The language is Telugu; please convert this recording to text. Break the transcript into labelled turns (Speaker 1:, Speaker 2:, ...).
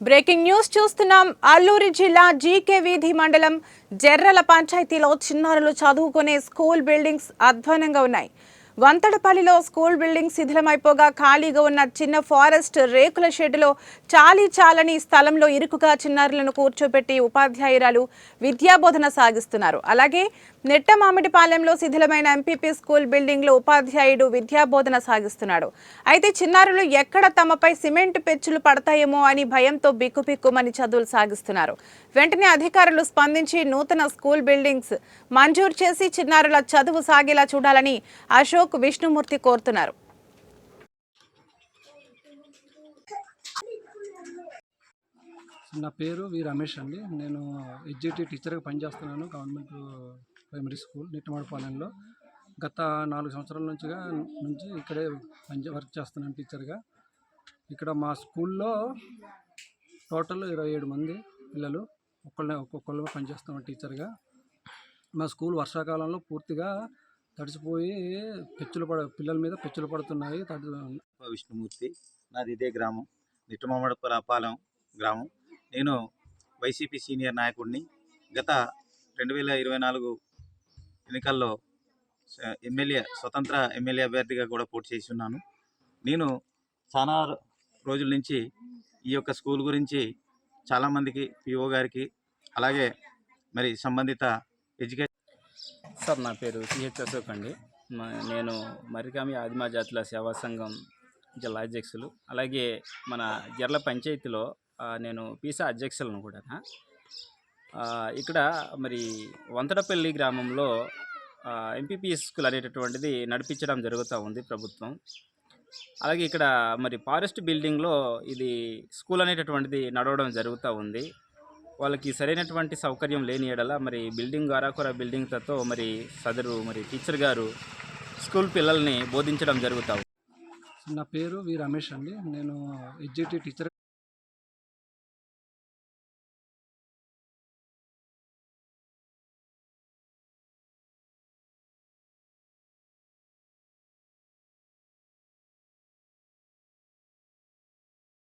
Speaker 1: బ్రేకింగ్ న్యూస్ చూస్తున్నాం. అల్లూరి జిల్లా జీకే వీధి మండలం జెర్రల పంచాయతీలో చిన్నారులు చదువుకునే స్కూల్ బిల్డింగ్స్ అధ్వానంగా ఉన్నాయి. వంతడపల్లిలో స్కూల్ బిల్డింగ్ శిథిలమైపోగా ఖాళీగా ఉన్న చిన్న ఫారెస్ట్ రేకుల షెడ్డులో చాలని స్థలంలో ఇరుకుగా చిన్నారులను కూర్చోబెట్టి ఉపాధ్యాయురాలు విద్యాబోధన సాగిస్తున్నారు. అలాగే నెట్టమామిడిపాలెంలో శిథిలమైన ఎంపీపీ స్కూల్ బిల్డింగ్లో ఉపాధ్యాయుడు విద్యాబోధన సాగిస్తున్నాడు. అయితే చిన్నారులు ఎక్కడ తమపై సిమెంట్ పెచ్చులు పడతాయేమో అని భయంతో బిక్కుబిక్కుమని చదువులు సాగిస్తున్నారు. వెంటనే అధికారులు స్పందించి నూతన స్కూల్ బిల్డింగ్స్ మంజూరు చేసి చిన్నారుల చదువు సాగేలా చూడాలని అశోక్ విష్ణుమూర్తి కోరుతున్నారు.
Speaker 2: నా పేరు వి రమేష్ అండి. నేను ఎడ్జిటి టీచర్గా పనిచేస్తున్నాను గవర్నమెంట్ ప్రైమరీ స్కూల్ నిట్టమాడిపాలెంలో. గత 4 సంవత్సరాల నుంచి ఇక్కడే వర్క్ చేస్తున్నాను టీచర్గా. ఇక్కడ మా స్కూల్లో టోటల్ 27 మంది పిల్లలు ఒక్కొక్కళ్ళు పనిచేస్తున్నాం టీచర్గా. మా స్కూల్ వర్షాకాలంలో పూర్తిగా తడిసిపోయి పిల్లల మీద పెచ్చులు పడుతున్నాయి.
Speaker 3: విష్ణుమూర్తి, నాది ఇదే గ్రామం, నిట్టమామిడిపాలెం గ్రామం. నేను వైసీపీ సీనియర్ నాయకుడిని. గత 2024 ఎన్నికల్లో స్వతంత్ర ఎమ్మెల్యే అభ్యర్థిగా కూడా పోటీ చేసి ఉన్నాను. నేను చాలా రోజుల నుంచి ఈ యొక్క స్కూల్ గురించి చాలామందికి, పిఓ గారికి, అలాగే మరి సంబంధిత ఎడ్యుకేషన్
Speaker 4: సార్, నా పేరు సిహెచ్ అశోక్ అండి. నేను మరికామి ఆదిమ జాతుల సేవా సంఘం జిల్లా అధ్యక్షులు, అలాగే మన జర్ల పంచాయతీలో నేను పీసా అధ్యక్షులను కూడా. ఇక్కడ మరి వంతడపల్లి గ్రామంలో ఎంపీపీ స్కూల్ అనేటటువంటిది నడిపించడం జరుగుతూ ఉంది ప్రభుత్వం. అలాగే ఇక్కడ మరి ఫారెస్ట్ బిల్డింగ్లో ఇది స్కూల్ అనేటటువంటిది నడవడం జరుగుతూ ఉంది. వాళ్ళకి సరైనటువంటి సౌకర్యం లేని ఎడల మరి బిల్డింగ్ అరాకొర బిల్డింగ్తో మరి సదరు మరి టీచర్ గారు స్కూల్ పిల్లల్ని బోధించడం జరుగుతావు.
Speaker 2: నా పేరు వి రమేష్ అండి. నేను ఎడ్జిటి టీచర్